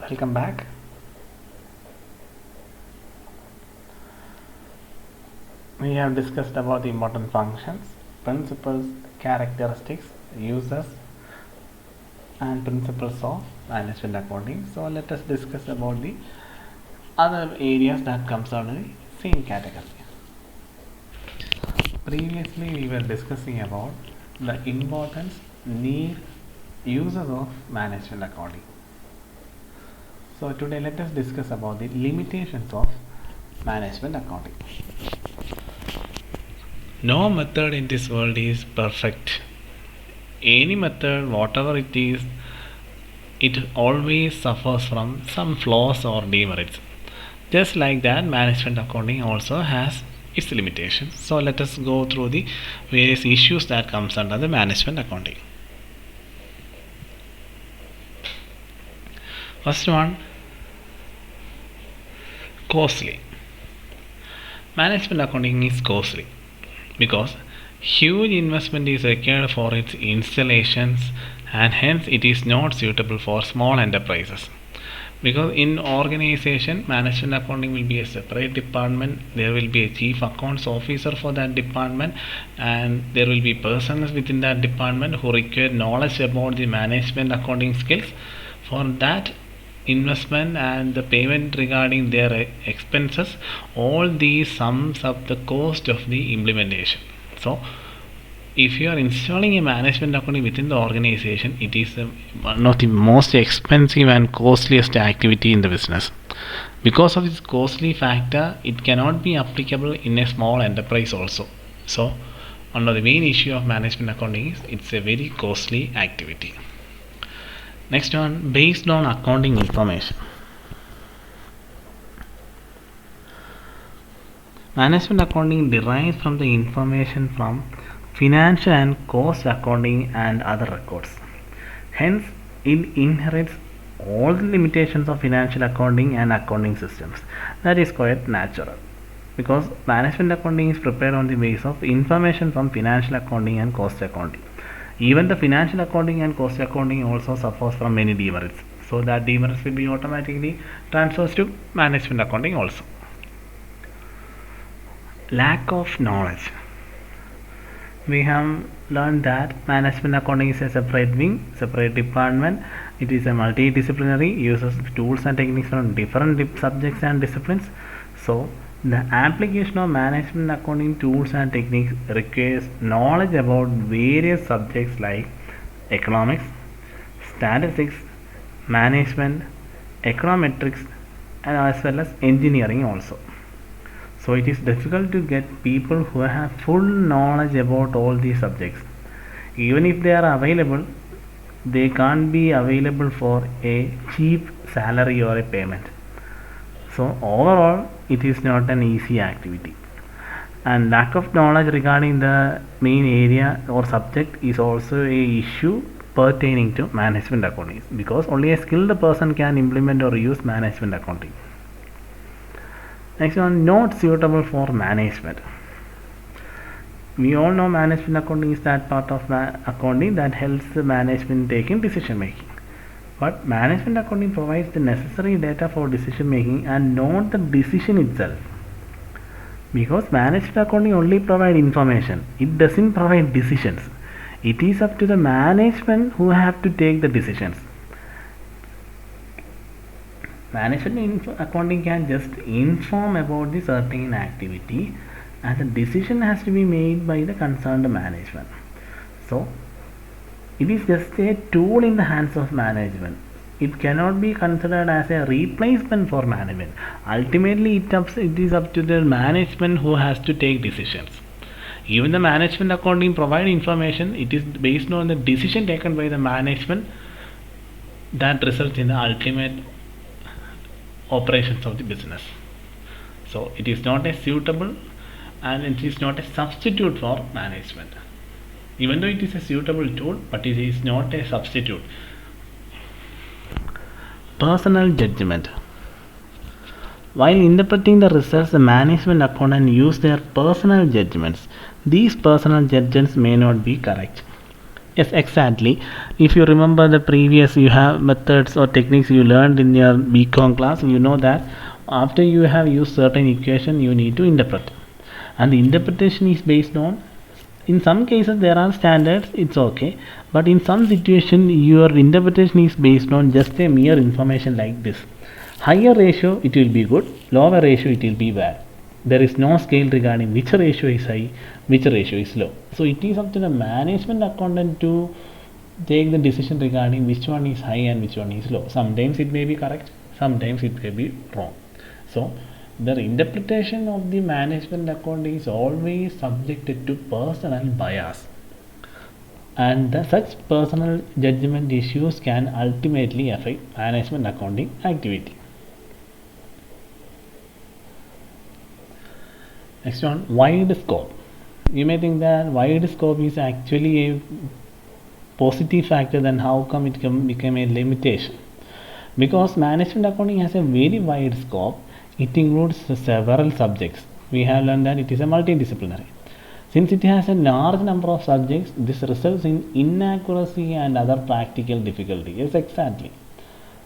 Welcome back. We have discussed about the important functions, principles, characteristics, uses, and principles of management accounting. So let us discuss about the other areas that comes under the same category. Previously we were discussing about the importance, need, uses of management accounting. So today let us discuss about the limitations of management accounting. No method in this world is perfect. Any method, whatever it is, it always suffers from some flaws or demerits. Just like that, management accounting also has its limitations. So let us go through the various issues that comes under the management accounting. First one, costly. Management accounting is costly because huge investment is required for its installations and hence it is not suitable for small enterprises. Because in organization, management accounting will be a separate department. There will be a chief accounts officer for that department, and there will be persons within that department who require knowledge about the management accounting skills for that investment and the payment regarding their expenses. All these sums up the cost of the implementation. So if you are installing a management accounting within the organization, it is one of the most expensive and costliest activity in the business. Because of this costly factor, it cannot be applicable in a small enterprise also. So one of the main issue of management accounting is it's a very costly activity. Next one, based on accounting information. Management accounting derives from the information from financial and cost accounting and other records. Hence, it inherits all the limitations of financial accounting and accounting systems. That is quite natural because management accounting is prepared on the basis of information from financial accounting and cost accounting. Even the financial accounting and cost accounting also suffers from many demerits. So that demerits will be automatically transfers to management accounting also. Lack of knowledge. We have learned that management accounting is a separate wing, separate department. It is a multidisciplinary, uses tools and techniques from different subjects and disciplines. So the application of management accounting tools and techniques requires knowledge about various subjects like economics, statistics, management, econometrics, and as well as engineering also. So it is difficult to get people who have full knowledge about all these subjects. Even if they are available, they can't be available for a cheap salary or a payment. So overall, it is not an easy activity. And lack of knowledge regarding the main area or subject is also a issue pertaining to management accounting because only a skilled person can implement or use management accounting. Next one, not suitable for management. We all know management accounting is that part of accounting that helps the management taking decision making. But management accounting provides the necessary data for decision making and not the decision itself. Because management accounting only provides information, it doesn't provide decisions. It is up to the management who have to take the decisions. Management accounting can just inform about the certain activity and the decision has to be made by the concerned management. So it is just a tool in the hands of management. It cannot be considered as a replacement for management. Ultimately it is up to the management who has to take decisions. Even the management accounting provide information, it is based on the decision taken by the management that results in the ultimate operations of the business. So it is not a suitable and it is not a substitute for management. Even though it is a suitable tool, but it is not a substitute. Personal judgment. While interpreting the results, the management accountant use their personal judgments. These personal judgments may not be correct. Yes, exactly. If you remember the previous, you have methods or techniques you learned in your BCom class, you know that after you have used certain equation, you need to interpret. And the interpretation is based on, in some cases there are standards, it's okay. But in some situation, your interpretation is based on just a mere information like this. Higher ratio, it will be good. Lower ratio, it will be bad. There is no scale regarding which ratio is high, which ratio is low. So it is up to the management accountant to take the decision regarding which one is high and which one is low. Sometimes it may be correct, sometimes it may be wrong. So the interpretation of the management account is always subjected to personal bias, and such personal judgment issues can ultimately affect management accounting activity. Next one, wide scope. You may think that wide scope is actually a positive factor, then how come it became a limitation? Because management accounting has a very wide scope, it includes several subjects. We have learned that it is a multidisciplinary. Since it has a large number of subjects, this results in inaccuracy and other practical difficulty. Yes, exactly.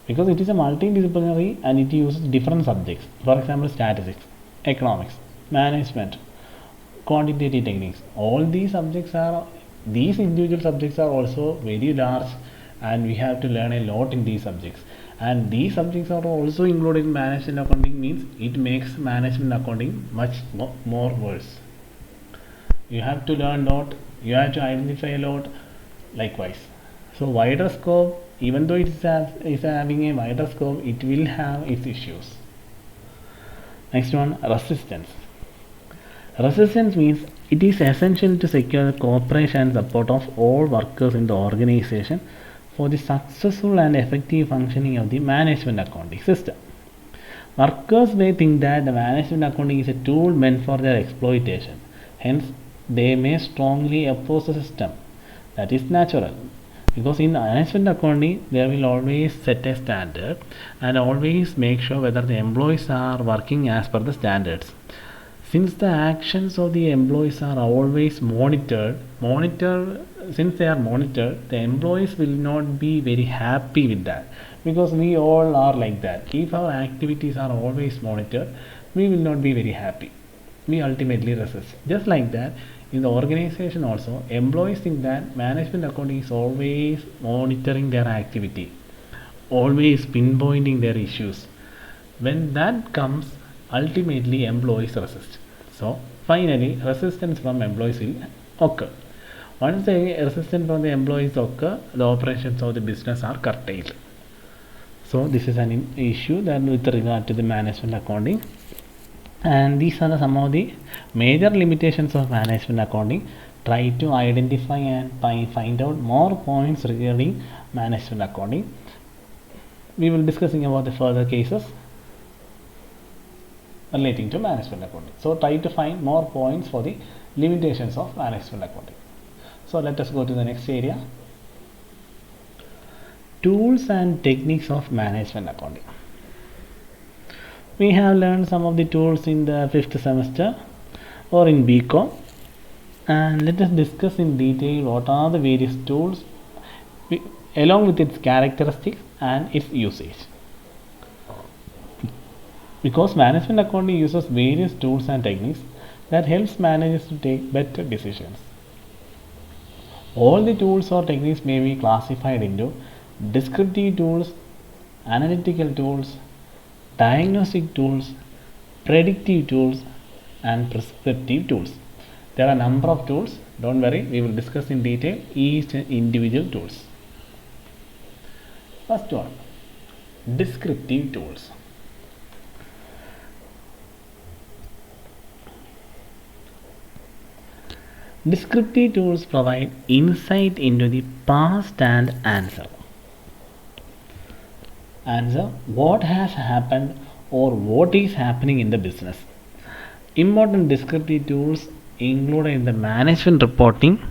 Because it is a multidisciplinary and it uses different subjects. For example, statistics, economics, management, quantitative techniques. All these individual subjects are also very large, and we have to learn a lot in these subjects. And these subjects are also included in management accounting, means it makes management accounting much more worse. You have to learn a lot, you have to identify a lot, likewise. So wider scope, even though it is having a wider scope, it will have its issues. Next one, resistance. Resistance means it is essential to secure the cooperation and support of all workers in the organization for the successful and effective functioning of the management accounting system. Workers may think that the management accounting is a tool meant for their exploitation. Hence, they may strongly oppose the system. That is natural. Because in management accounting, they will always set a standard and always make sure whether the employees are working as per the standards. Since the actions of the employees are always monitored, since they are monitored, the employees will not be very happy with that, because we all are like that. If our activities are always monitored, we will not be very happy. We ultimately resist. Just like that, in the organization also, employees think that management accounting is always monitoring their activity, always pinpointing their issues. When that comes, ultimately employees resist. So finally, resistance from employees will occur. Once the resistance from the employees occur, the operations of the business are curtailed. So this is an issue that with regard to the management accounting. And these are some of the major limitations of management accounting. Try to identify and find out more points regarding management accounting. We will be discussing about the further cases relating to management accounting. So try to find more points for the limitations of management accounting. So let us go to the next area. Tools and techniques of management accounting. We have learned some of the tools in the 5th semester or in BCom, and let us discuss in detail what are the various tools along with its characteristics and its usage. Because management accounting uses various tools and techniques that helps managers to take better decisions. All the tools or techniques may be classified into descriptive tools, analytical tools, diagnostic tools, predictive tools, and prescriptive tools. There are a number of tools. Don't worry, we will discuss in detail each individual tools. First one, descriptive tools. Descriptive tools provide insight into the past and answer what has happened or what is happening in the business. Important descriptive tools included in the management reporting,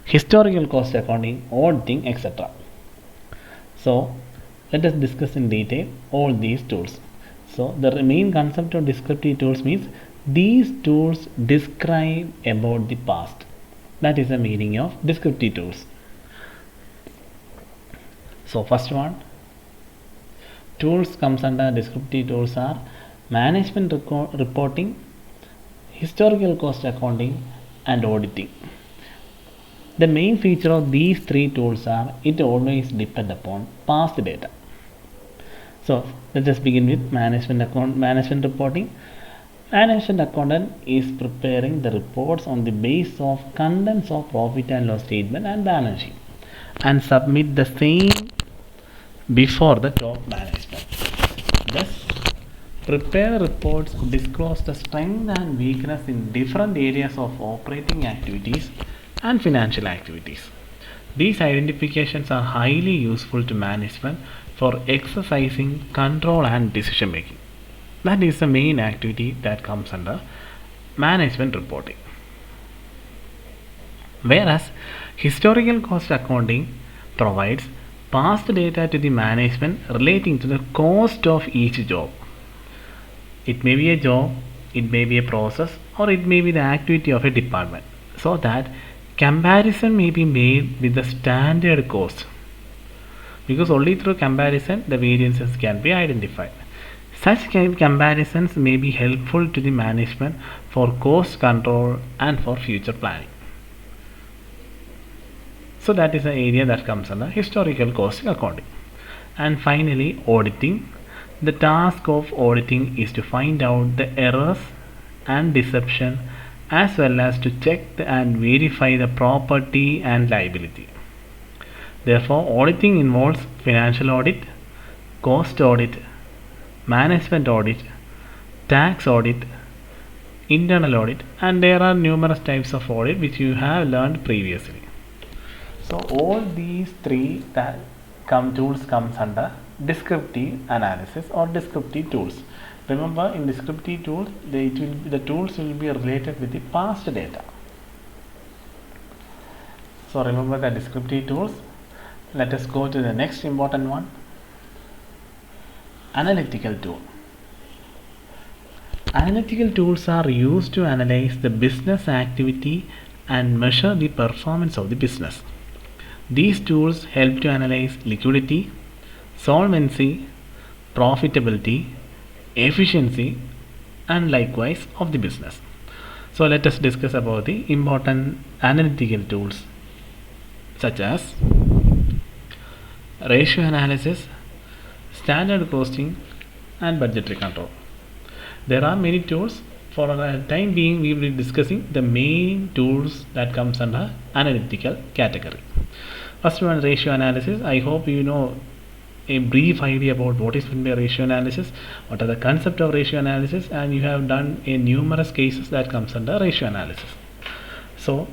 historical cost accounting, auditing, etc. So let us discuss in detail all these tools. So the main concept of descriptive tools means these tools describe about the past. That is the meaning of descriptive tools. So first one, tools comes under descriptive tools are management reporting, historical cost accounting, and auditing. The main feature of these three tools are it always depend upon past data. So let us begin with management reporting. Management accountant is preparing the reports on the basis of contents of profit and loss statement and balance sheet and submit the same before the top management. Thus, prepare reports disclose the strength and weakness in different areas of operating activities and financial activities. These identifications are highly useful to management for exercising control and decision making. That is the main activity that comes under management reporting. Whereas historical cost accounting provides past data to the management relating to the cost of each job. It may be a job, it may be a process, or it may be the activity of a department, so that comparison may be made with the standard cost, because only through comparison the variances can be identified. Such comparisons may be helpful to the management for cost control and for future planning. So that is the area that comes under historical cost accounting. And finally, auditing. The task of auditing is to find out the errors and deception as well as to check and verify the property and liability. Therefore, auditing involves financial audit, cost audit, management audit, tax audit, internal audit, and there are numerous types of audit which you have learned previously. So all these three tools comes under descriptive analysis or descriptive tools. Remember, in descriptive tools, the tools will be related with the past data. So remember the descriptive tools. Let us go to the next important one, analytical tool. Analytical tools are used to analyze the business activity and measure the performance of the business. These tools help to analyze liquidity, solvency, profitability, efficiency, and likewise of the business. So let us discuss about the important analytical tools such as ratio analysis, standard costing, and budgetary control. There are many tools. For the time being, we will be discussing the main tools that comes under analytical category. First one, ratio analysis. I hope you know a brief idea about what is meant by ratio analysis, what are the concept of ratio analysis, and you have done a numerous cases that comes under ratio analysis. So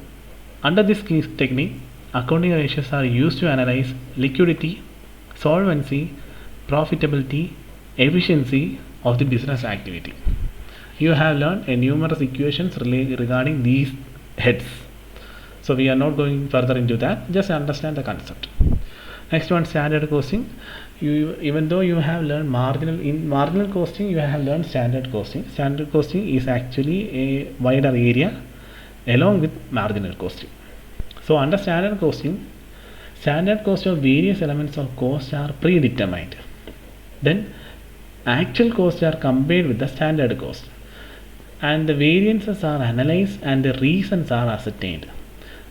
under this technique, accounting ratios are used to analyze liquidity, solvency, profitability, efficiency of the business activity. You have learned a numerous equations regarding these heads. So we are not going further into that, just understand the concept. Next one, standard costing. Even though you have learned marginal costing, you have learned standard costing. Standard costing is actually a wider area along with marginal costing. So under standard costing, standard cost of various elements of cost are predetermined. Then actual costs are compared with the standard cost, and the variances are analyzed and the reasons are ascertained.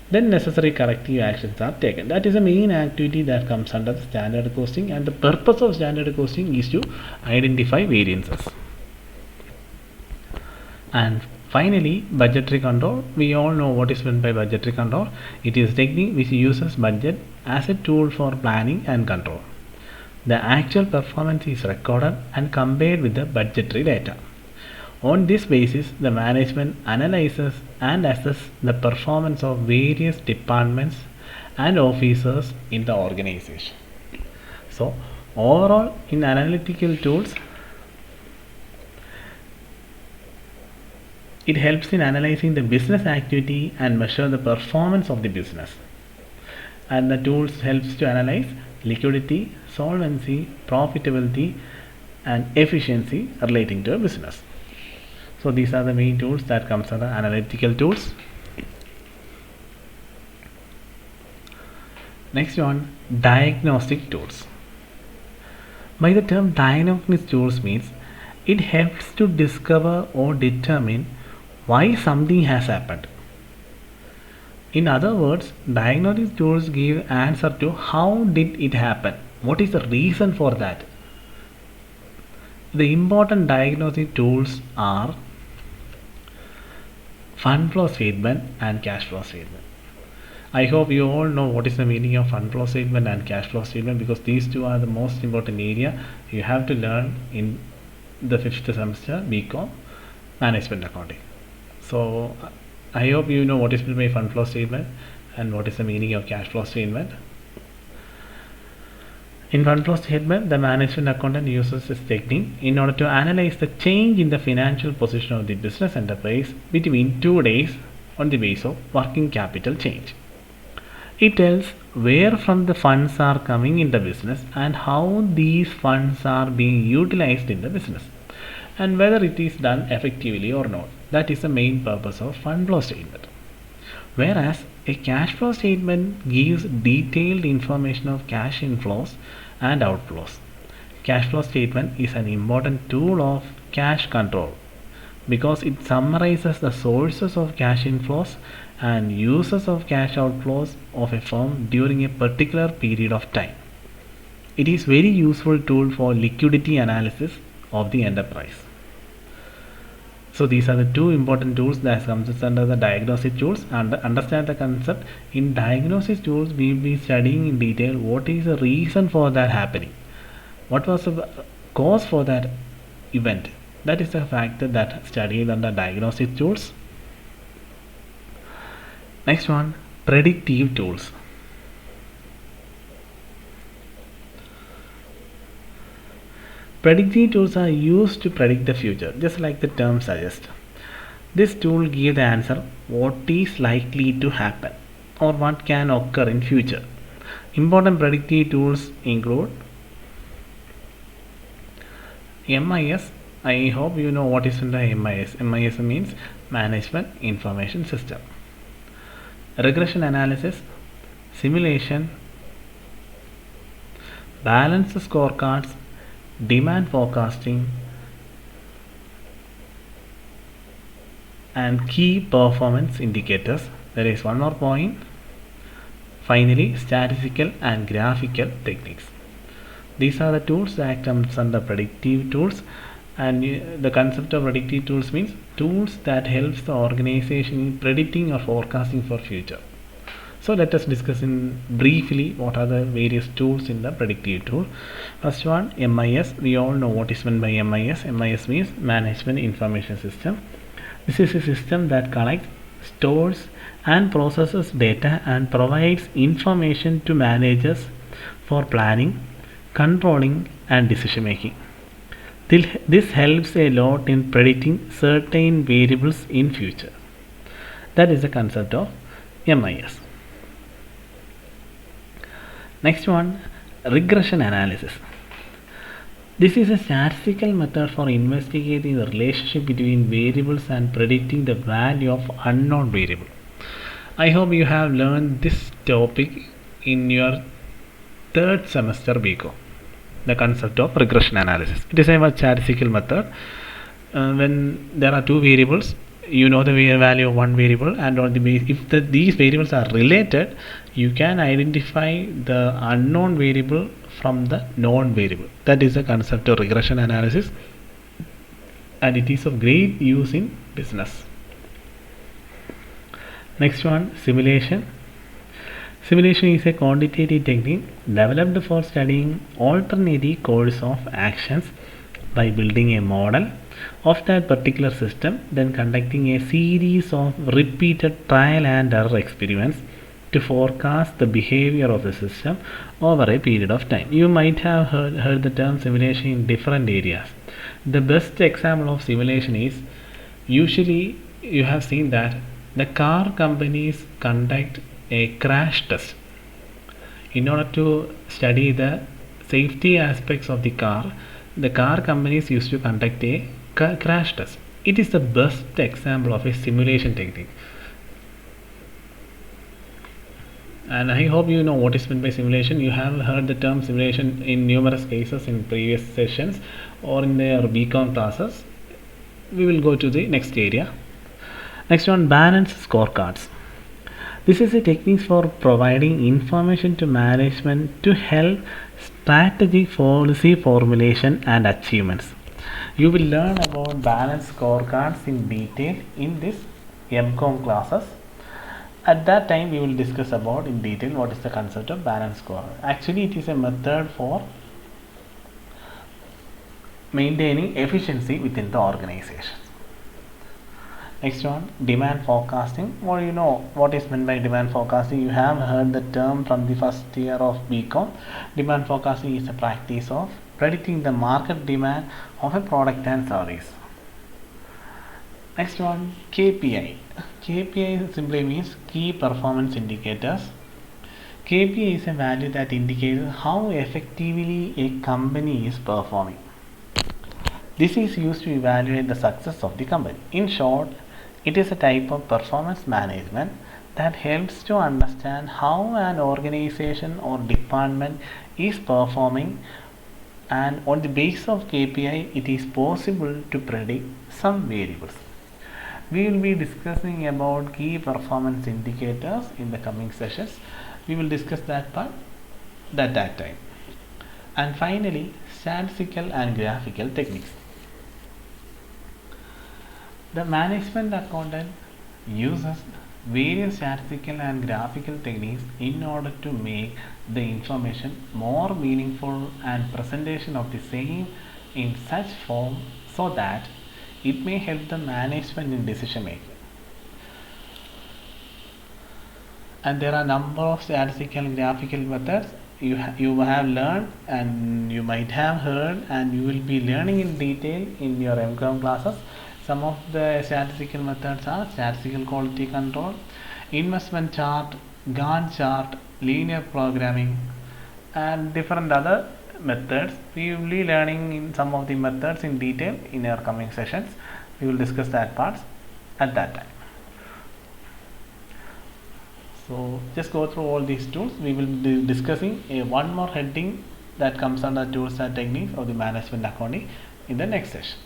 Then necessary corrective actions are taken. That is the main activity that comes under the standard costing, and the purpose of standard costing is to identify variances. And finally, budgetary control. We all know what is meant by budgetary control. It is a technique which uses budget as a tool for planning and control. The actual performance is recorded and compared with the budgetary data. On this basis, the management analyzes and assesses the performance of various departments and officers in the organization. So, overall, in analytical tools, it helps in analyzing the business activity and measure the performance of the business. And the tools helps to analyze liquidity, solvency, profitability, and efficiency relating to a business. So these are the main tools that comes under analytical tools. Next one, diagnostic tools. By the term diagnostic tools means it helps to discover or determine why something has happened. In other words, diagnostic tools give answer to how did it happen, what is the reason for that. The important diagnostic tools are fund flow statement and cash flow statement. I hope you all know what is the meaning of fund flow statement and cash flow statement, because these two are the most important area you have to learn in the 5th semester BCom management accounting. So I hope you know what is my fund flow statement and what is the meaning of cash flow statement. In fund flow statement, the management accountant uses this technique in order to analyze the change in the financial position of the business enterprise between 2 days on the basis of working capital change. It tells where from the funds are coming in the business and how these funds are being utilized in the business, and whether it is done effectively or not. That is the main purpose of fund flow statement. Whereas a cash flow statement gives detailed information of cash inflows and outflows. Cash flow statement is an important tool of cash control because it summarizes the sources of cash inflows and uses of cash outflows of a firm during a particular period of time. It is very useful tool for liquidity analysis of the enterprise. So these are the two important tools that comes under the diagnostic tools. And understand the concept. In diagnostic tools, we will be studying in detail what is the reason for that happening, what was the cause for that event. That is the factor that studied under diagnostic tools. Next one, predictive tools. Predictive tools are used to predict the future, just like the term suggests. This tool gives the answer what is likely to happen or what can occur in future. Important predictive tools include MIS. I hope you know what is in the MIS. MIS means Management Information System. Regression analysis, simulation, balanced scorecards, demand forecasting, and key performance indicators. There is one more point. Finally, statistical and graphical techniques. These are the tools that comes under predictive tools, and the concept of predictive tools means tools that helps the organization in predicting or forecasting for future. So let us discuss in briefly what are the various tools in the predictive tool. First one, MIS. We all know what is meant by MIS. MIS means Management Information System. This is a system that collects, stores and processes data and provides information to managers for planning, controlling and decision making. This helps a lot in predicting certain variables in future. That is the concept of MIS. Next one, regression analysis. This is a statistical method for investigating the relationship between variables and predicting the value of unknown variable. I hope you have learned this topic in your 3rd semester BCom, the concept of regression analysis. It is a statistical method. When there are two variables, you know the value of one variable, and on the base, if these variables are related, you can identify the unknown variable from the known variable. That is the concept of regression analysis, and it is of great use in business. Next one, simulation. Simulation is a quantitative technique developed for studying alternative course of actions by building a model of that particular system, then conducting a series of repeated trial and error experiments to forecast the behavior of the system over a period of time. You might have heard the term simulation in different areas. The best example of simulation is, usually you have seen that the car companies conduct a crash test in order to study the safety aspects of the car. The car companies used to conduct a crash test. It is the best example of a simulation technique. And I hope you know what is meant by simulation. You have heard the term simulation in numerous cases in previous sessions or in their BCom classes. We will go to the next area. Next one, balanced scorecards. This is a technique for providing information to management to help strategic policy formulation and achievements. You will learn about balanced scorecards in detail in this MCOM classes. At that time we will discuss about in detail what is the concept of balanced scorecard. Actually it is a method for maintaining efficiency within the organization. Next one, demand forecasting. Well, you know what is meant by demand forecasting. You have heard the term from the first year of BCom. Demand forecasting is a practice of predicting the market demand of a product and service. Next one, KPI. KPI simply means key performance indicators. KPI is a value that indicates how effectively a company is performing. This is used to evaluate the success of the company. In short, it is a type of performance management that helps to understand how an organization or department is performing, and on the basis of KPI it is possible to predict some variables. We will be discussing about key performance indicators in the coming sessions. We will discuss that part at that time. And finally, statistical and graphical techniques. The management accountant uses various statistical and graphical techniques in order to make the information more meaningful and presentation of the same in such form so that it may help the management in decision making. And there are number of statistical and graphical methods you have learned and you might have heard and you will be learning in detail in your MCOM classes. Some of the statistical methods are statistical quality control, investment chart, Gantt chart, linear programming, and different other methods. We will be learning in some of the methods in detail in our coming sessions. We will discuss that parts at that time. So just go through all these tools. We will be discussing one more heading that comes under tools and techniques of the management accounting in the next session.